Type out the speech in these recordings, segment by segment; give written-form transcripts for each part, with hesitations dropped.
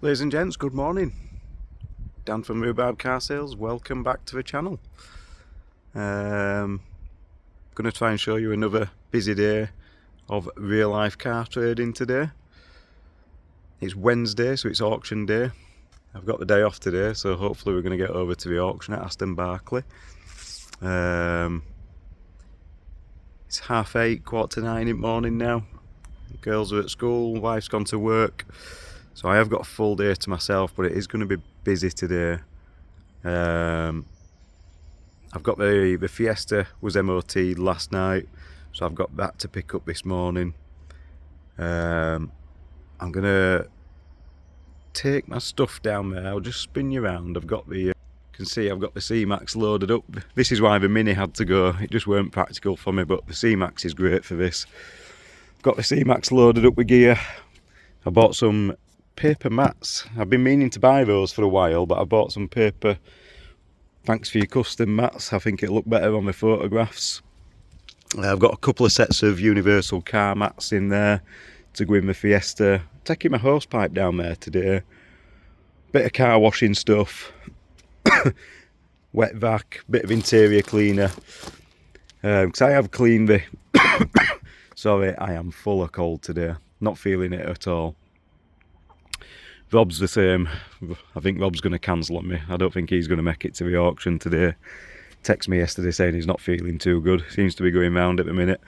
Ladies and gents, good morning. Dan from Rhubarb Car Sales, welcome back to the channel. Going to try and show you another busy day of real life car trading today. It's Wednesday, so it's auction day. I've got the day off today, so hopefully we're going to get over to the auction at Aston, Barclay. It's 8:30, 8:45 in the morning now. Girls are at school, wife's gone to work. So I have got a full day to myself, but it is going to be busy today. I've got the Fiesta was MOT'd last night, so I've got that to pick up this morning. I'm going to take my stuff down there. I'll just spin you around. I've got you can see I've got the C-Max loaded up. This is why the Mini had to go. It just weren't practical for me, but the C-Max is great for this. Got the C-Max loaded up with gear. I bought some paper mats. I've been meaning to buy those for a while, but I bought some paper. Thanks for your custom mats. I think it'll look better on my photographs. I've got a couple of sets of universal car mats in there to go in the Fiesta. Taking my hose pipe down there today. Bit of car washing stuff. Wet vac, bit of interior cleaner. Because I have cleaned the... Sorry, I am full of cold today. Not feeling it at all. Rob's the same. I think Rob's going to cancel on me. I don't think he's going to make it to the auction today. Texted me yesterday saying he's not feeling too good. Seems to be going round at the minute.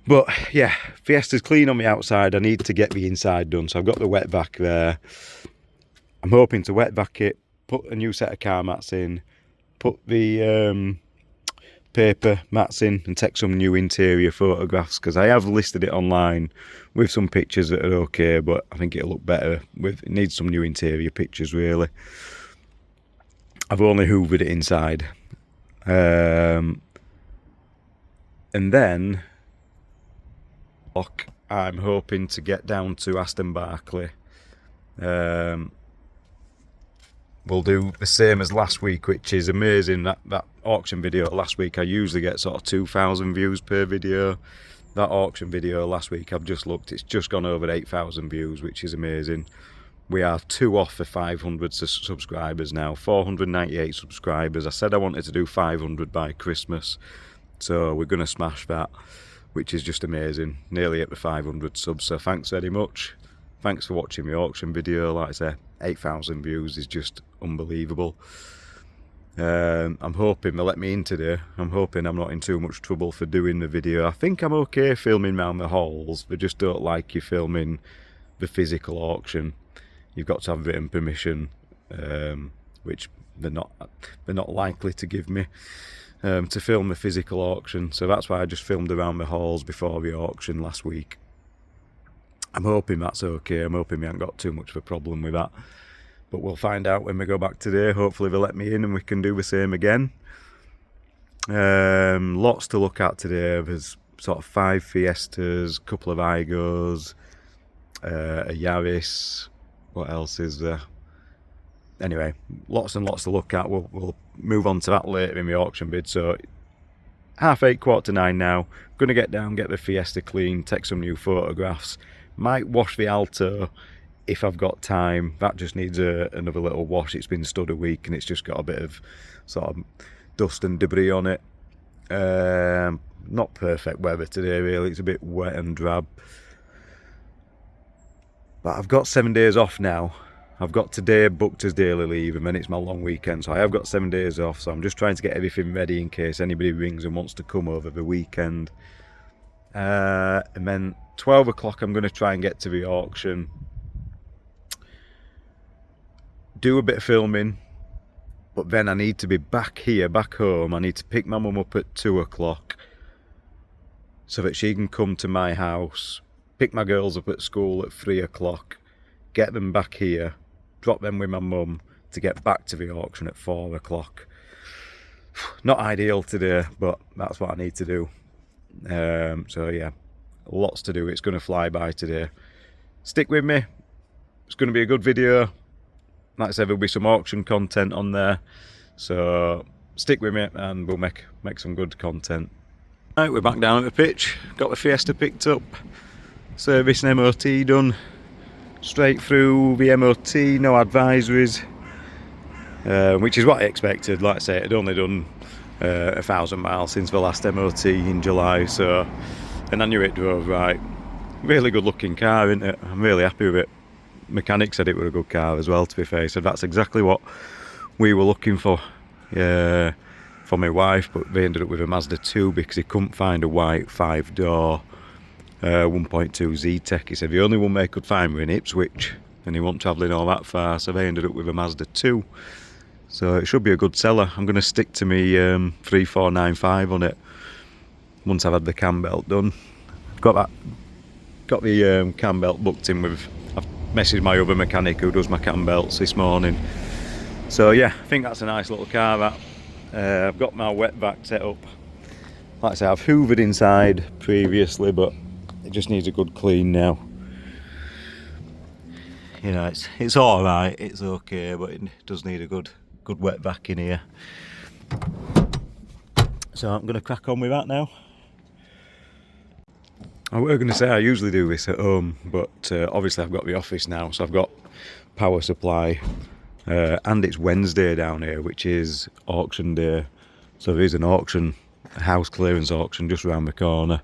But yeah, Fiesta's clean on the outside. I need to get the inside done. So I've got the wet vac there. I'm hoping to wet vac it, put a new set of car mats in, put the paper mats in and take some new interior photographs, because I have listed it online with some pictures that are okay, but I think it'll look better with, it needs some new interior pictures really. I've only hoovered it inside. And then I'm hoping to get down to Aston, Barclay. We'll do the same as last week, which is amazing. That auction video last week, I usually get sort of 2,000 views per video. That auction video last week, I've just looked, it's just gone over 8,000 views, which is amazing. We are 2 off for 500 subscribers now, 498 subscribers. I said I wanted to do 500 by Christmas, so we're going to smash that, which is just amazing. Nearly at the 500 subs, so thanks very much. Thanks for watching the auction video. Like I say, 8,000 views is just unbelievable. I'm hoping they'll let me in today. I'm hoping I'm not in too much trouble for doing the video. I think I'm okay filming round the halls. They just don't like you filming the physical auction. You've got to have written permission, which they're not likely to give me to film the physical auction. So that's why I just filmed around the halls before the auction last week. I'm hoping that's okay. I'm hoping we haven't got too much of a problem with that. But we'll find out when we go back today. Hopefully they'll let me in and we can do the same again. Lots to look at today. There's sort of 5 Fiestas, a couple of Igos, a Yaris. What else is there? Anyway, lots and lots to look at. We'll move on to that later in the auction bid. So 8:30, 8:45 now. Going to get down, get the Fiesta clean, take some new photographs. Might wash the Alto if I've got time. That just needs another little wash. It's been stood a week and it's just got a bit of sort of dust and debris on it. Not perfect weather today really. It's a bit wet and drab. But I've got 7 days off now. I've got today booked as daily leave and then it's my long weekend. So I have got 7 days off. So I'm just trying to get everything ready in case anybody rings and wants to come over the weekend. And then 12 o'clock I'm going to try and get to the auction. Do a bit of filming. But then I need to be back here, back home. I need to pick my mum up at 2 o'clock. So that she can come to my house. Pick my girls up at school at 3 o'clock. Get them back here. Drop them with my mum to get back to the auction at 4 o'clock. Not ideal today, but that's what I need to do. So yeah, lots to do. It's going to fly by today. Stick with me. It's going to be a good video. Like I said, there'll be some auction content on there. So stick with me and we'll make some good content. Right, we're back down at the pitch. Got the Fiesta picked up. Service and MOT done. straight through the MOT, no advisories, which is what I expected. Like I say, I'd only done 1,000 miles since the last MOT in July, so, and I knew it drove right. Really good looking car, isn't it? I'm really happy with it. Mechanic said it was a good car as well, to be fair. He said that's exactly what we were looking for my wife, but they ended up with a Mazda 2 because he couldn't find a white 5-door 1.2 Z-Tech. He said the only one they could find were in Ipswich, and he wasn't travelling all that far, so they ended up with a Mazda 2. So it should be a good seller. I'm going to stick to me 3495 on it once I've had the cam belt done. Got the cam belt booked in with. I've messaged my other mechanic who does my cam belts this morning. So yeah, I think that's a nice little car. That I've got my wet vac set up. Like I say, I've hoovered inside previously, but it just needs a good clean now. You know, it's all right, it's okay, but it does need a good wet vac in here. So I'm going to crack on with that now. I was going to say I usually do this at home, but obviously I've got the office now, so I've got power supply, and it's Wednesday down here, which is auction day. So there is an auction, a house clearance auction just around the corner.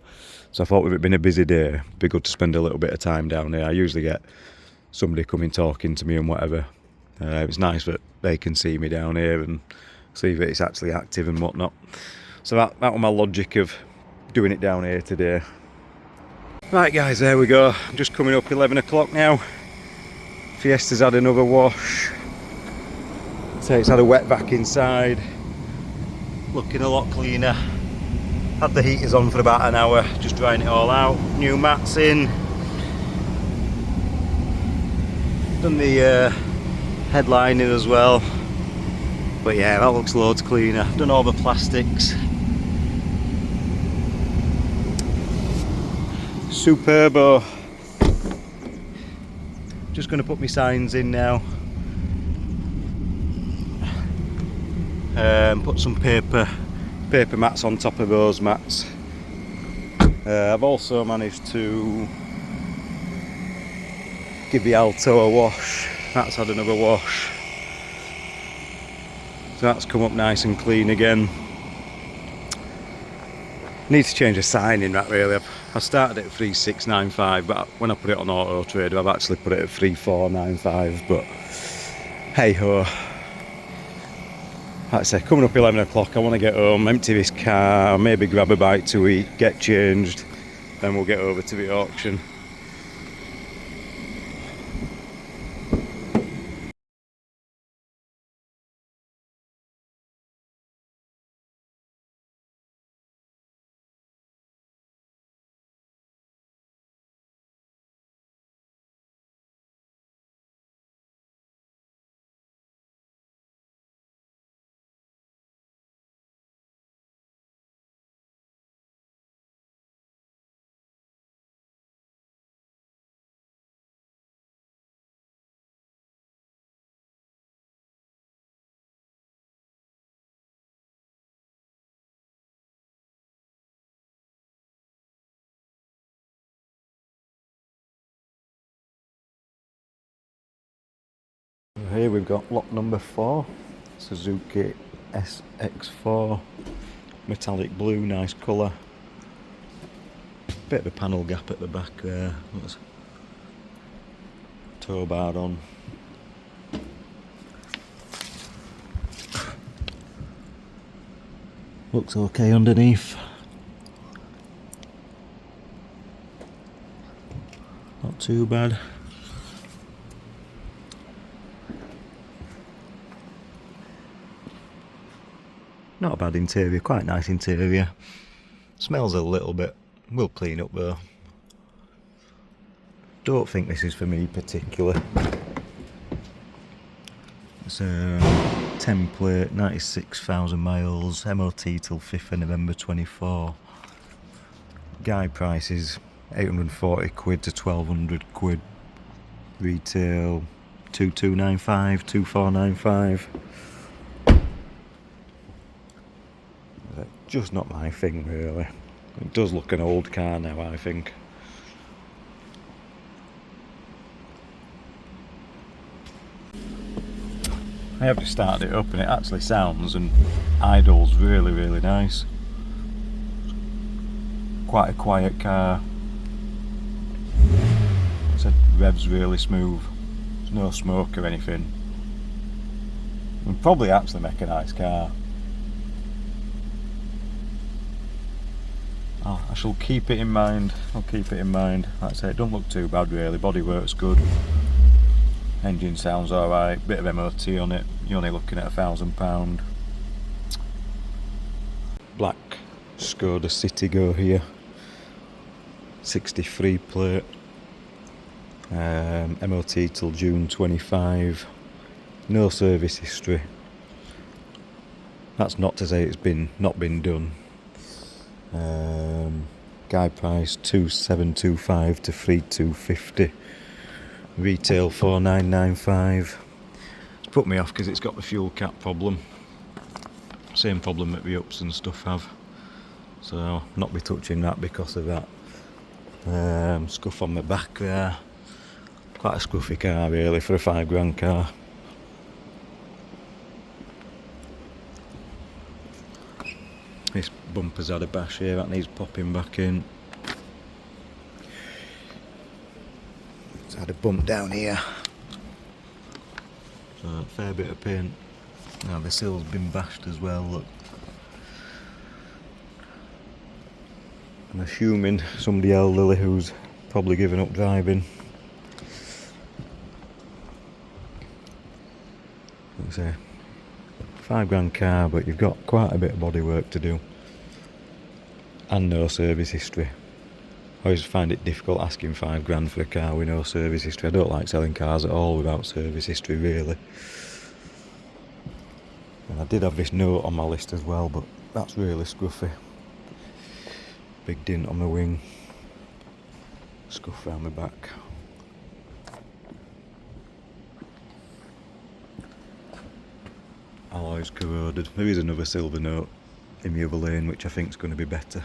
So I thought with it being a busy day, it'd be good to spend a little bit of time down here. I usually get somebody coming talking to me and whatever. It's nice that they can see me down here and see that it's actually active and whatnot. So that was my logic of doing it down here today. Right guys, there we go. I'm just coming up 11 o'clock now. Fiesta's had another wash. So it's had a wet vac inside. Looking a lot cleaner. Had the heaters on for about an hour, just drying it all out. New mats in. Done the headlining as well. But yeah, that looks loads cleaner. Done all the plastics. Superbo. Just going to put my signs in now. Put some paper mats on top of those mats. I've also managed to give the Alto a wash. That's had another wash. So that's come up nice and clean again. Need to change the sign in that really. I started at 3695, but when I put it on Auto Trader I've actually put it at 3495, but hey ho. Like I say, coming up 11 o'clock, I want to get home, empty this car, maybe grab a bite to eat, get changed, then we'll get over to the auction. Here we've got lot number 4, Suzuki SX4, metallic blue, nice colour. Bit of a panel gap at the back there. Looks tow bar on. Looks okay underneath. Not too bad. Not a bad interior, quite nice interior. Smells a little bit, we'll clean up though. Don't think this is for me particularly. It's a template, 96,000 miles, MOT till 5th of November 24. Guide price is 840 quid to 1200 quid. Retail 2295, 2495. Just not my thing really. It does look an old car now, I think. I have just started it up and it actually sounds and idles really, really nice. Quite a quiet car. It revs really smooth. There's no smoke or anything. Would probably actually make a nice car. Oh, I shall keep it in mind. I'll keep it in mind. Like I say, it don't look too bad really. Bodywork's good. Engine sounds alright. Bit of MOT on it. You're only looking at £1,000. Black Skoda Citigo here. 63 plate. MOT till June 25. No service history. That's not to say it's not been done. Guide price 2725 to 3250. Retail 4995. It's put me off because it's got the fuel cap problem. Same problem that the ups and stuff have. So not be touching that because of that. Scuff on the back there. Quite a scruffy car really for a £5,000 car. This bumper's had a bash here, that needs popping back in. It's had a bump down here. So a fair bit of paint. Now the sill's been bashed as well, look. I'm assuming somebody elderly who's probably given up driving. It's a £5,000 car, but you've got quite a bit of bodywork to do. And no service history. I always find it difficult asking £5,000 for a car with no service history. I don't like selling cars at all without service history really. And I did have this note on my list as well, but that's really scruffy. Big dint on the wing. Scuff round my back. Alloys corroded. There is another silver note in the other lane which I think is going to be better.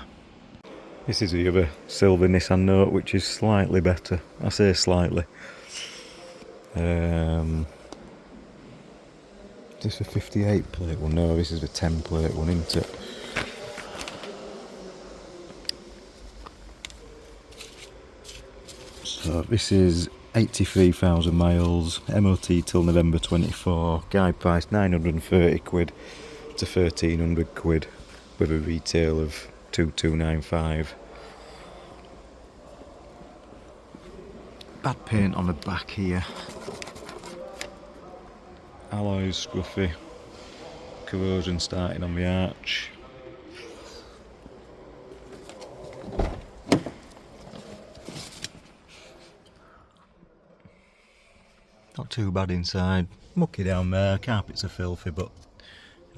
This is the other silver Nissan Note which is slightly better. I say slightly. Is this a 58 plate one? No, this is a 10 plate one, isn't it? So this is 83,000 miles, MOT till November 24, guide price 930 quid to 1,300 quid with a retail of 2295. Bad paint on the back here. Alloys scruffy. Corrosion starting on the arch. Not too bad inside. Mucky down there. Carpets are filthy, but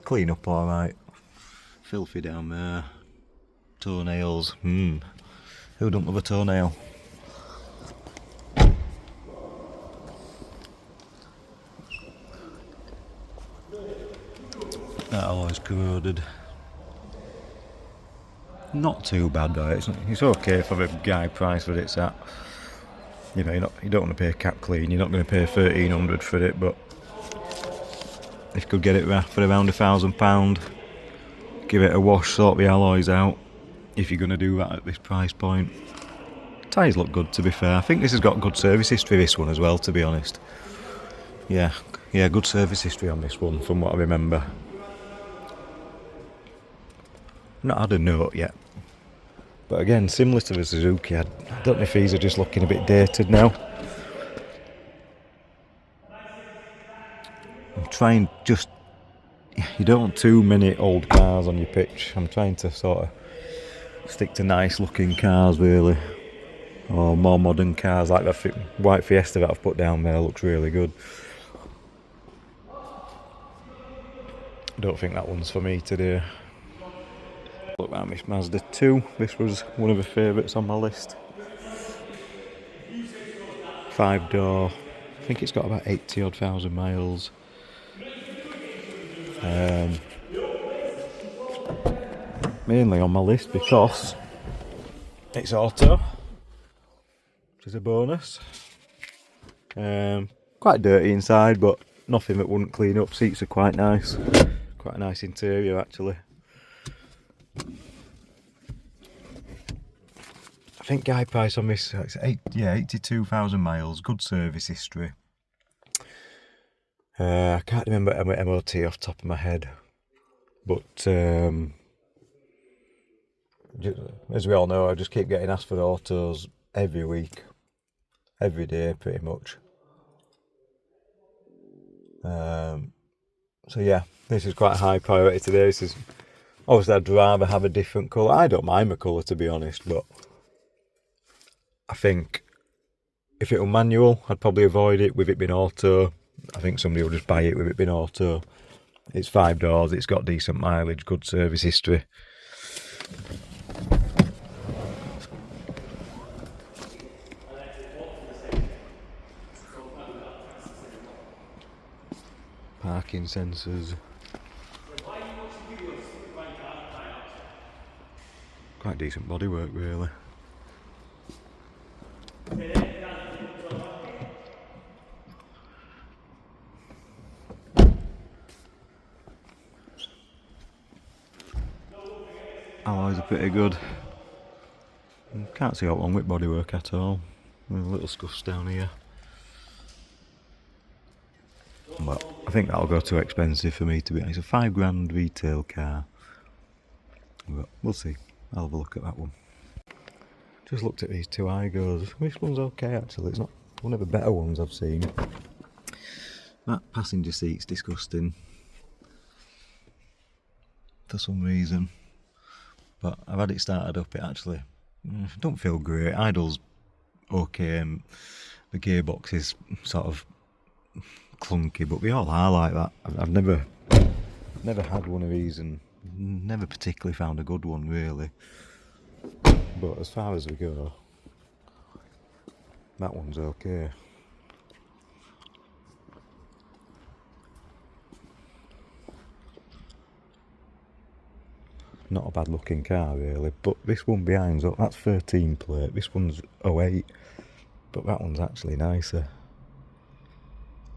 clean up alright. Filthy down there. Toenails. Who don't love a toenail? That alloy's corroded. Not too bad though. It's okay for the guide price that it's at. You know, you don't want to pay cap clean. You're not going to pay 1,300 for it, but if you could get it for around £1,000, give it a wash, sort the alloys out. If you're going to do that at this price point, tyres look good. To be fair, I think this has got good service history. This one as well, to be honest. Yeah, good service history on this one, from what I remember. Not had a note yet. But again, similar to the Suzuki, I don't know if these are just looking a bit dated now. I'm trying you don't want too many old cars on your pitch. I'm trying to sort of stick to nice looking cars really. Or more modern cars like the white Fiesta that I've put down there looks really good. I don't think that one's for me today. Look at this Mazda 2, this was one of the favourites on my list. 5-door, I think it's got about 80-odd thousand miles. Mainly on my list because it's auto, which is a bonus. Quite dirty inside, but nothing that wouldn't clean up. Seats are quite nice. Quite a nice interior actually. I think guide price on this, it's 82,000 miles, good service history. I can't remember MOT off the top of my head, but as we all know, I just keep getting asked for autos every week, every day pretty much. So yeah, this is quite a high priority today. This is, obviously I'd rather have a different colour. I don't mind my colour to be honest, but I think if it were manual, I'd probably avoid it. With it being auto, I think somebody will just buy it with it being auto. It's 5 doors, it's got decent mileage, good service history. Parking sensors. Quite decent bodywork really. Alloys are pretty good. Can't see out wrong with bodywork at all. Little scuffs down here. But I think that'll go too expensive for me to be honest. It's a £5,000 retail car. But we'll see. I'll have a look at that one. Just looked at these two Igos. This one's okay actually. It's not one of the better ones I've seen. That passenger seat's disgusting. For some reason. But I've had it started up, it actually don't feel great. Idle's okay, and the gearbox is sort of clunky, but they all are like that. I've never had one of these and never particularly found a good one really. But as far as we go, that one's okay. Not a bad looking car really, but this one behind's up, that's 13 plate, this one's 08, but that one's actually nicer.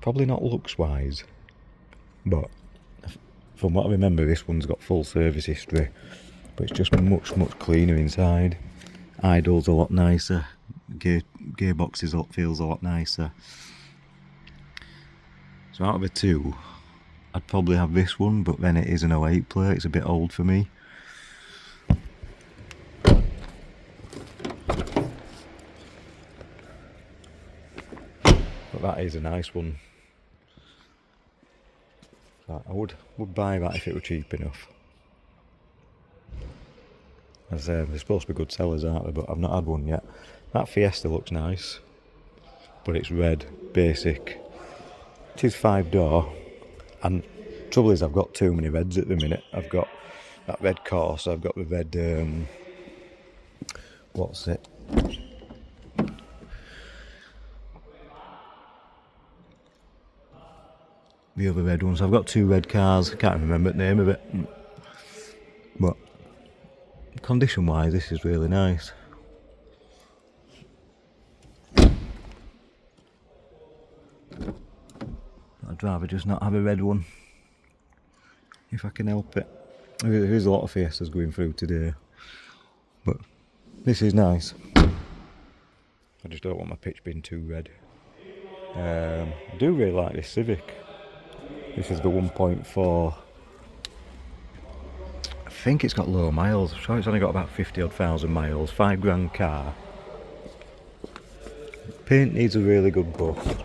Probably not looks wise, but from what I remember this one's got full service history, but it's just much cleaner inside. Idle's a lot nicer, gearbox feels a lot nicer. So out of the two, I'd probably have this one, but then it is an 08 plate, it's a bit old for me. But that is a nice one. So I would buy that if it were cheap enough. As they're supposed to be good sellers, aren't they? But I've not had one yet. That Fiesta looks nice, but it's red, basic. It is 5 door, and trouble is I've got too many reds at the minute. I've got that red Corsa, I've got the red what's it? The other red ones. I've got 2 red cars, I can't remember the name of it. But condition wise this is really nice. I'd rather just not have a red one if I can help it. There is a lot of Fiestas going through today, but this is nice. I just don't want my pitch being too red. I do really like this Civic. This is the 1.4. I think it's got low miles. I'm sure it's only got about 50,000 miles. £5,000 car. Paint needs a really good buff.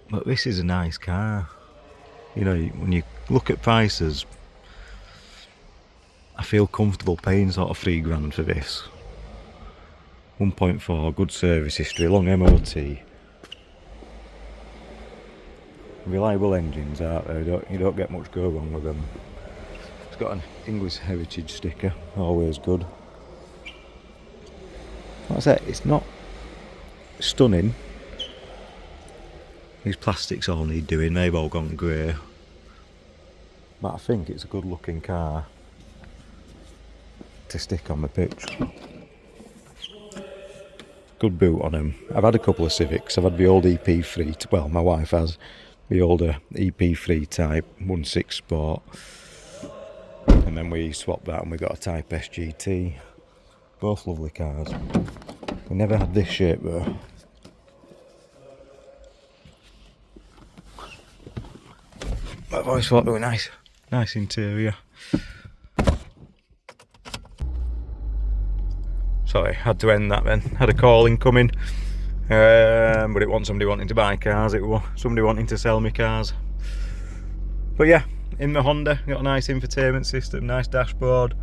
But this is a nice car. You know, when you look at prices, I feel comfortable paying sort of £3,000 for this. 1.4, good service history, long MOT. Reliable engines out there, you don't get much go wrong with them. It's got an English heritage sticker, always good. Like I said, it's not stunning. These plastics all need doing, they've all gone grey. But I think it's a good looking car to stick on the pitch. Good boot on them. I've had a couple of Civics. I've had the old EP3. Well, my wife has the older EP3 Type 1.6 Sport, and then we swapped that and we got a Type SGT. Both lovely cars. We never had this shape though. I've always thought they were nice interior. Sorry, had to end that then. Had a call incoming, but it wasn't somebody wanting to buy cars, it was somebody wanting to sell me cars. But yeah, in the Honda, got a nice infotainment system, nice dashboard.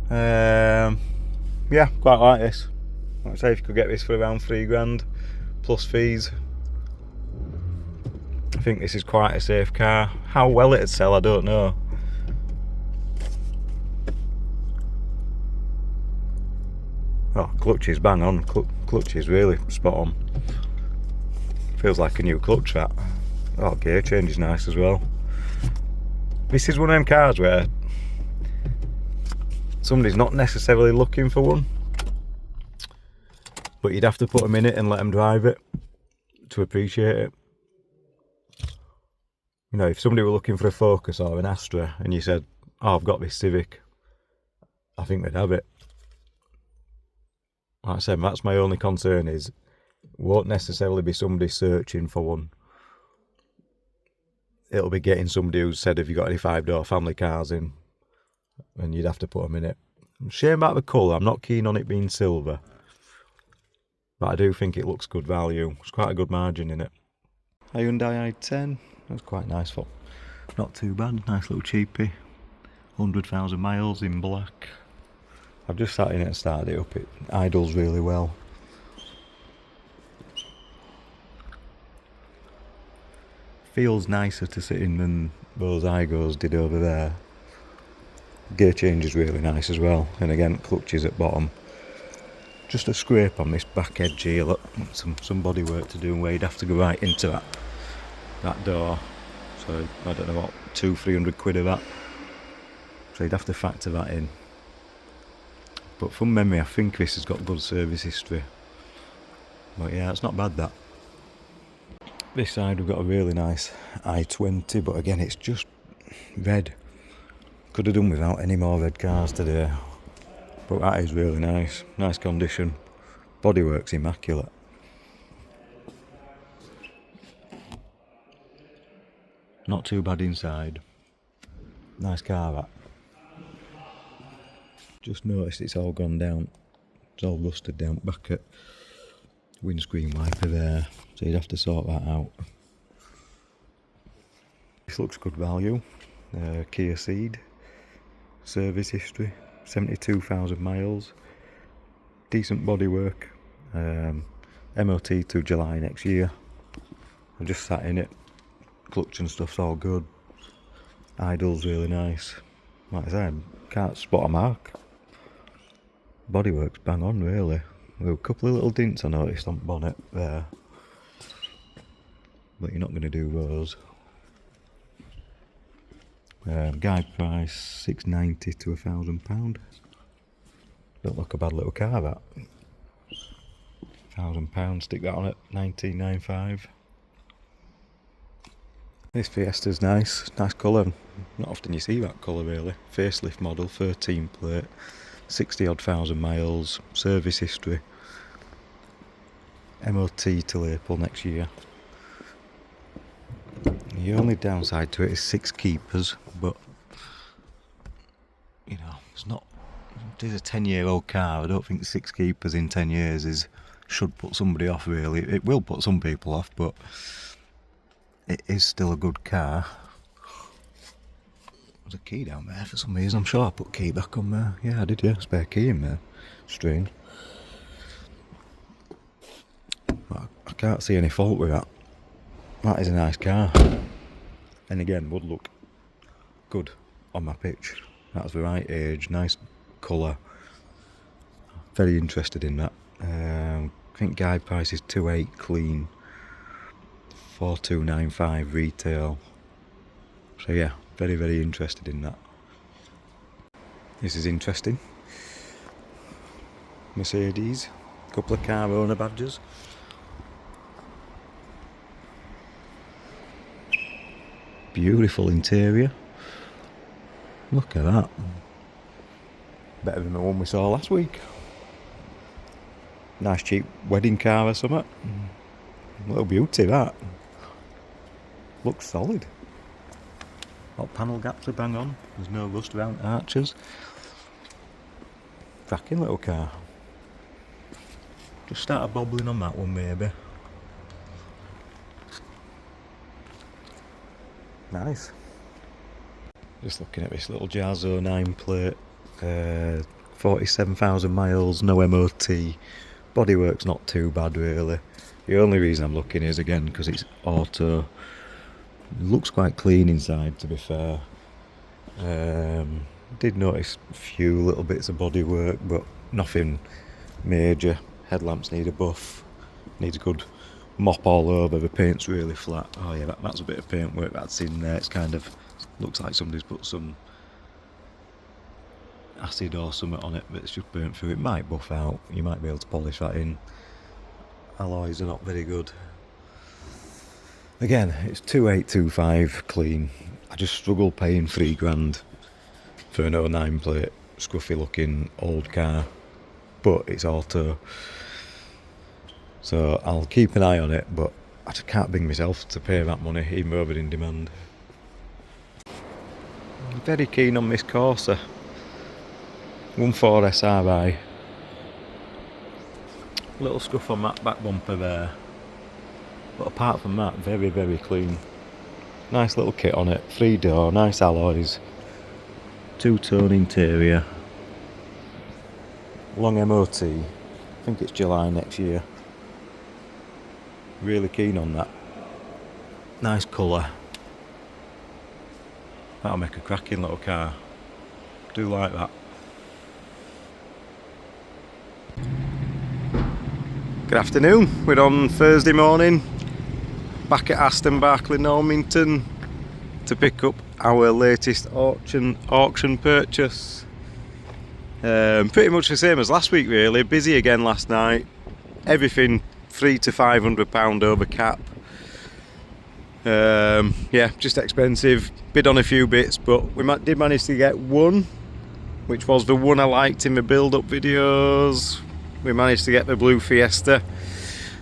Yeah, quite like this. Like I say, if you could get this for around £3,000 plus fees, I think this is quite a safe car. How well it'd sell, I don't know. Oh, clutch is bang on. Clutch is really spot on. Feels like a new clutch, that. Oh, gear change is nice as well. This is one of them cars where somebody's not necessarily looking for one, but you'd have to put them in it and let them drive it to appreciate it. You know, if somebody were looking for a Focus or an Astra and you said, oh, I've got this Civic, I think they'd have it. Like I said, that's my only concern, is won't necessarily be somebody searching for one. It'll be getting somebody who said, have you got any 5-door family cars in? And you'd have to put them in it. Shame about the colour, I'm not keen on it being silver. But I do think it looks good value. It's quite a good margin in it. Hyundai i10, that's quite nice for. Not too bad, nice little cheapie. 100,000 miles in black. I've just sat in it and started it up, it idles really well. Feels nicer to sit in than those Igos did over there. Gear change is really nice as well, and again clutches at bottom. Just a scrape on this back edge here, look, some body work to do where you'd have to go right into that door. So I don't know what, 200-300 quid of that. So you'd have to factor that in. But from memory I think this has got good service history. But yeah, it's not bad that. This side we've got a really nice i20, but again it's just red. Could have done without any more red cars today. But that is really nice. Nice condition. Bodywork's immaculate. Not too bad inside. Nice car that. Just noticed it's all gone down. It's all rusted down back at windscreen wiper there. So you'd have to sort that out. This looks good value. Kia Ceed. Service history. 72,000 miles. Decent bodywork. MOT to July next year. I just sat in it. Clutch and stuff's all good. Idle's really nice. Like I said, can't spot a mark. Bodywork's bang on really. There were a couple of little dints I noticed on the bonnet there. But you're not going to do those. Guide price £690 to £1,000. Don't look a bad little car that. £1,000, stick that on at £1995. This Fiesta's nice colour. Not often you see that colour really. Facelift model, 13 plate, 60 odd thousand miles, service history. MOT till April next year. The only downside to it is 6 keepers, but you know, it's not. It is a 10-year-old car. I don't think 6 keepers in 10 years should put somebody off really. It will put some people off, but it is still a good car. There's a key down there for some reason. I'm sure I put key back on there. Yeah, I did, yeah. Spare key in there. Strange. I can't see any fault with that. That is a nice car. And again, would look good on my pitch. That's the right age, nice colour. Very interested in that. I think guide price is 2.8 clean. 4,295 retail. So yeah, very, very interested in that. This is interesting. Mercedes Couple of car owner badges. Beautiful interior. Look at that. Better than the one we saw last week. Nice cheap wedding car or something. Little beauty that. Looks solid. What panel gaps are bang on. There's no rust around arches. Cracking little car. Just started bobbling on that one maybe. Nice. Just looking at this little Jarzo 9 plate. 47,000 miles, no MOT. Bodywork's not too bad really. The only reason I'm looking is again because it's auto. It looks quite clean inside to be fair. Did notice a few little bits of bodywork but nothing major. Headlamps need a buff. Needs a good mop all over. The paint's really flat. Oh yeah, that's a bit of paint work that's in there. It's kind of looks like somebody's put some acid or something on it, but it's just burnt through. It might buff out. You might be able to polish that in. Alloys are not very good. Again, it's 2825 clean. I just struggle paying £3,000 for an 09 plate, scruffy looking old car, but it's auto. So I'll keep an eye on it, but I just can't bring myself to pay that money, even though they're in demand. I'm very keen on this Corsa. 1.4 SRI. Little scuff on that back bumper there. But apart from that, very, very clean. Nice little kit on it. 3-door, nice alloys. 2-tone interior. Long MOT. I think it's July next year. Really keen on that. Nice colour. That'll make a cracking little car. Do like that. Good afternoon. We're on Thursday morning. Back at Aston, Barclay, Normanton to pick up our latest auction purchase. Pretty much the same as last week really. Busy again last night. Everything £300 to £500 over cap. Yeah, just expensive. Bid on a few bits, but we did manage to get one, which was the one I liked in the build-up videos. We managed to get the blue Fiesta,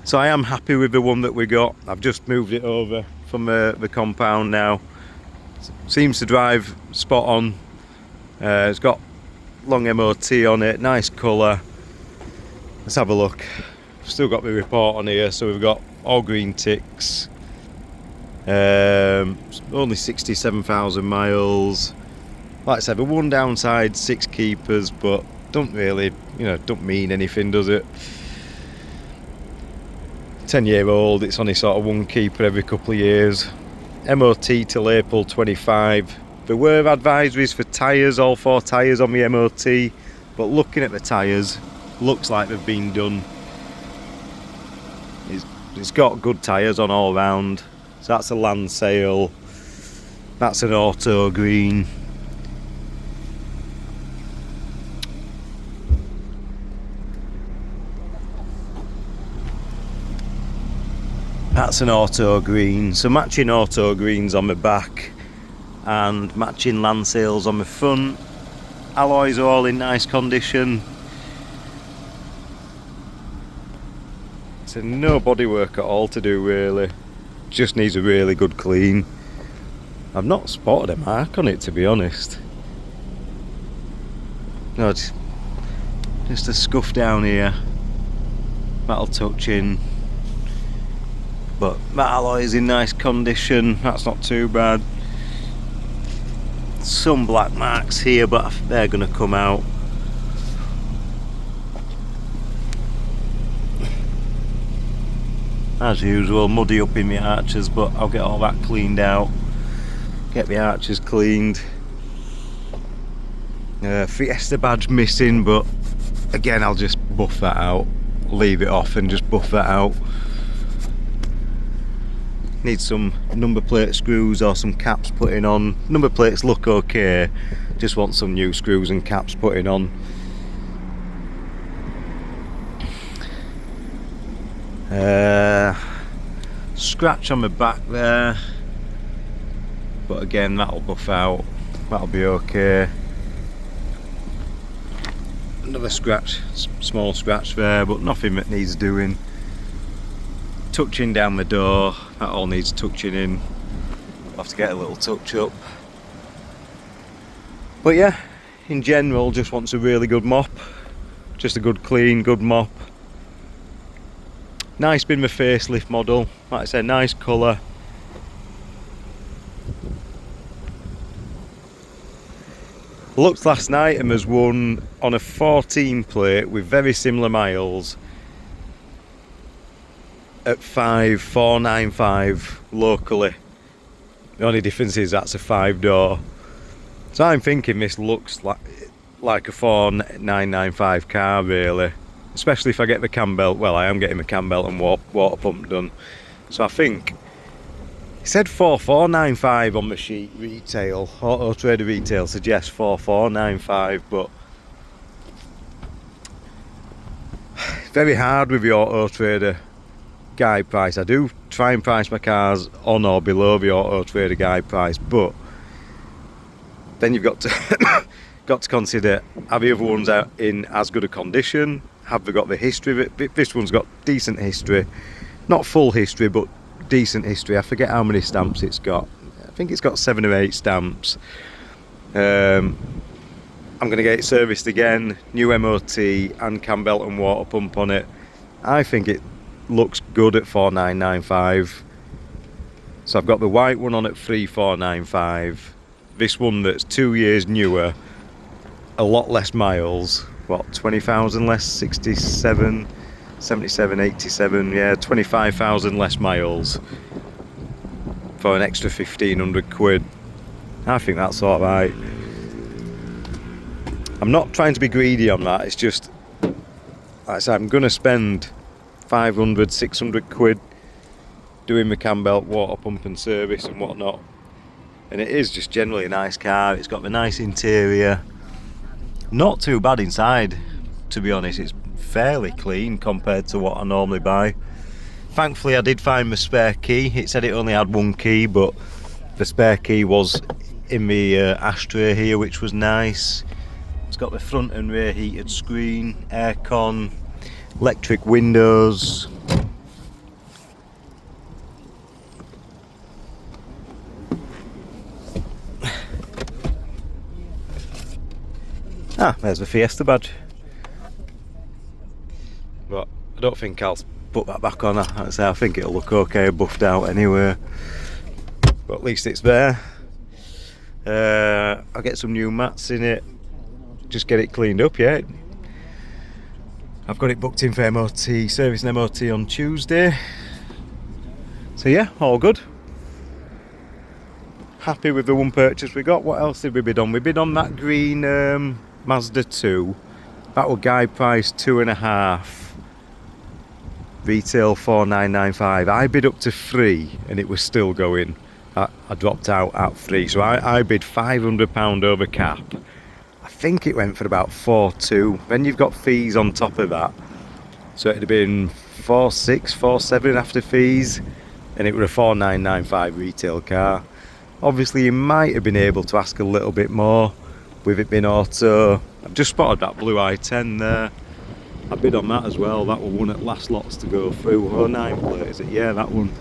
so I am happy with the one that we got. I've just moved it over from the compound now. Seems to drive spot on. It's got long MOT on it, nice colour. Let's have a look. Still got the report on here, so we've got all green ticks. Only 67,000 miles. Like I said, the one downside, 6 keepers, but don't really, don't mean anything, does it? 10-year-old, it's only sort of 1 keeper every couple of years. MOT till April 25. There were advisories for tyres, all 4 tyres on the MOT, but looking at the tyres, looks like they've been done. It's got good tyres on all round. So that's a land sale. That's an auto green. That's an auto green. So matching auto greens on the back and matching land sales on the front. Alloys are all in nice condition. So no bodywork at all to do really. Just needs a really good clean. I've not spotted a mark on it, to be honest. No, it's just a scuff down here. That'll touch in. But that alloy is in nice condition. That's not too bad. Some black marks here, but they're going to come out. As usual, muddy up in the arches, but I'll get all that cleaned out. Get the arches cleaned. Fiesta badge missing, but again I'll just buff that out. Leave it off and just buff that out. Need some number plate screws or some caps putting on. Number plates look okay, just want some new screws and caps putting on. Scratch on my back there, but again that'll buff out, that'll be okay. Another scratch, small scratch there, but nothing that needs doing. Touching down the door, that all needs touching in. I'll have to get a little touch up. But yeah, in general, just wants a really good mop. Just a good clean, good mop. Nice been my facelift model, like I said, nice colour. Looked last night and has won on a 14 plate with very similar miles at 5,495 locally. The only difference is that's a 5-door. So I'm thinking this looks like a 4,995 car really. Especially if I get the cam belt. Well, I am getting the cam belt and water pump done. So I think it said 4,495 on the sheet retail. Auto Trader retail suggests 4,495, but very hard with the Auto Trader guide price. I do try and price my cars on or below the Auto Trader guide price, but then you've got to consider, are the other ones out in as good a condition? Have they got the history of it? This one's got decent history, not full history, but decent history. I forget how many stamps it's got. I think it's got 7 or 8 stamps. I'm going to get it serviced again, new MOT and cam belt and water pump on it. I think it looks good at 4,995. So I've got the white one on at 3,495. This one that's 2 years newer, a lot less miles. What, 20,000 less? 67, 77, 87, yeah, 25,000 less miles for an extra 1,500 quid. I think that's alright. I'm not trying to be greedy on that, it's just, like I said, I'm going to spend 500, 600 quid doing the cam belt, water pump and service and whatnot. And it is just generally a nice car, it's got the nice interior. Not too bad inside, to be honest. It's fairly clean compared to what I normally buy. Thankfully I did find the spare key. It said it only had one key, but the spare key was in the ashtray here, which was nice. It's got the front and rear heated screen, aircon, electric windows. Ah, there's the Fiesta badge. But I don't think I'll put that back on. I think it'll look okay buffed out anyway. But at least it's there. I'll get some new mats in it. Just get it cleaned up, yeah. I've got it booked in for MOT, service and MOT on Tuesday. So yeah, all good. Happy with the one purchase we got. What else did we bid on? We bid on that green Mazda 2. That was guide price 2.5. Retail 4,995. I bid up to 3 and it was still going. I dropped out at 3. So I bid £500 over cap. I think it went for about 4.2. Then you've got fees on top of that. So it'd have been 4.6, 4.7 after fees. And it was a 4,995 retail car. Obviously you might have been able to ask a little bit more with it being auto. I've just spotted that blue i10 there. I bid on that as well. That was one at last lots to go through. 09 plate, is it? Yeah, that one.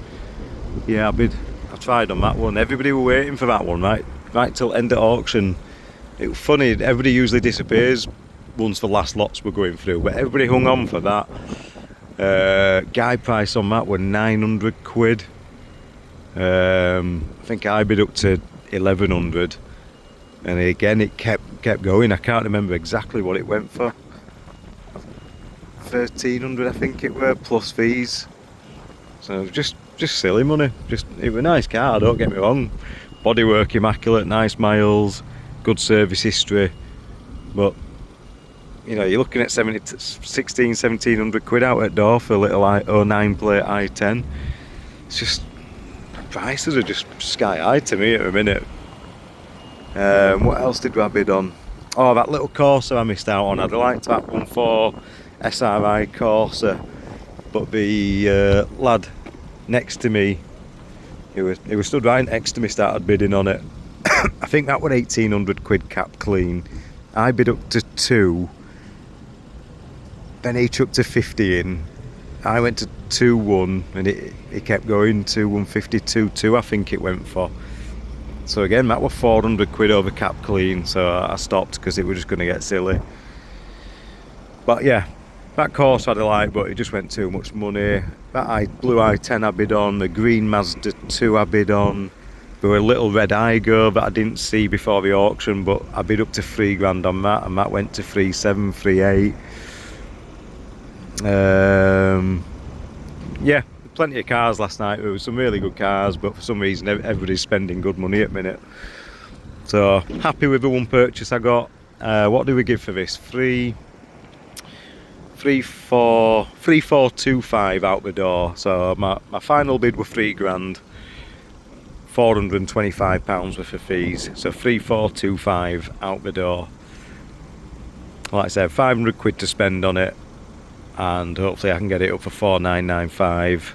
Yeah, I tried on that one. Everybody were waiting for that one, right till end of auction. It was funny, everybody usually disappears once the last lots were going through, but everybody hung on for that. Guide price on that were 900 quid. I think I bid up to 1,100. And again it kept going. I can't remember exactly what it went for. 1,300 I think it were, plus fees. So just silly money. It was a nice car, don't get me wrong. Bodywork immaculate, nice miles, good service history. But you know, you're looking at 1,700 quid out at door for a little 09 plate i10. It's just, prices are just sky high to me at the minute. What else did I bid on? Oh, that little Corsa I missed out on. I'd like that 1.4 SRI Corsa, but the lad next to me, he was stood right next to me, started bidding on it. I think that was 1,800 quid cap clean. I bid up to 2, then he chucked to 50 in. I went to 2-1, and it kept going. 2-150, 2-2 I think it went for. So again, that was 400 quid over cap clean, so I stopped because it was just going to get silly. But yeah, that course had a like, but it just went too much money. That blue i10 I bid on, the green Mazda 2 I bid on. There were a little red Igo that I didn't see before the auction, but I bid up to 3 grand on that, and that went to 3.7, 3.8. Yeah, plenty of cars last night. There were some really good cars, but for some reason everybody's spending good money at the minute. So happy with the one purchase I got. What do we give for this? 3,425 out the door. So my final bid was 3 grand, £425 worth of fees. So 3,425 out the door. Like I said, 500 quid to spend on it, and hopefully I can get it up for 4,995.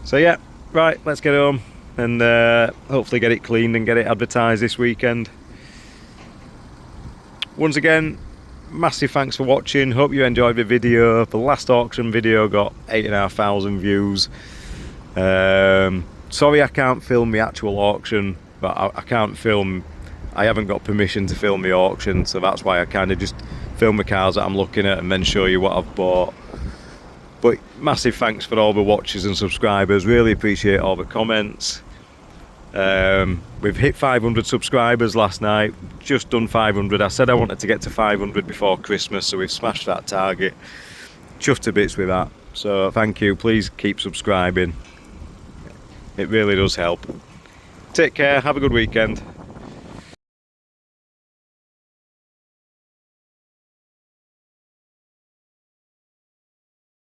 So yeah, right, let's get home and hopefully get it cleaned and get it advertised this weekend. Once again, massive thanks for watching. Hope you enjoyed the video. The last auction video got 8,500 views. Sorry I can't film the actual auction, but I can't film. I haven't got permission to film the auction, so that's why I kind of just film the cars that I'm looking at and then show you what I've bought. But massive thanks for all the watchers and subscribers. Really appreciate all the comments. We've hit 500 subscribers last night, just done 500. I said I wanted to get to 500 before Christmas, so we've smashed that target. Chuffed to bits with that. So thank you. Please keep subscribing. It really does help. Take care. Have a good weekend.